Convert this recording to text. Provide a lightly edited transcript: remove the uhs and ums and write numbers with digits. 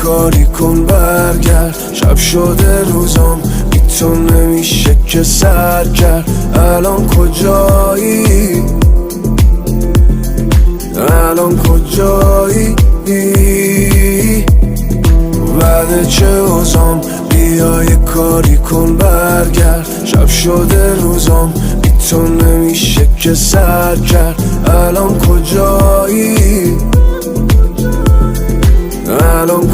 کاری کن برگرد. شب شده روزم بی تو نمیشه که سر کرد. الان کجایی؟ الان کجایی؟ بعد چه اوزام بیا یه کاری کن برگرد. شب شده روزم بی تو نمیشه که سر کرد. الان کجایی؟ الان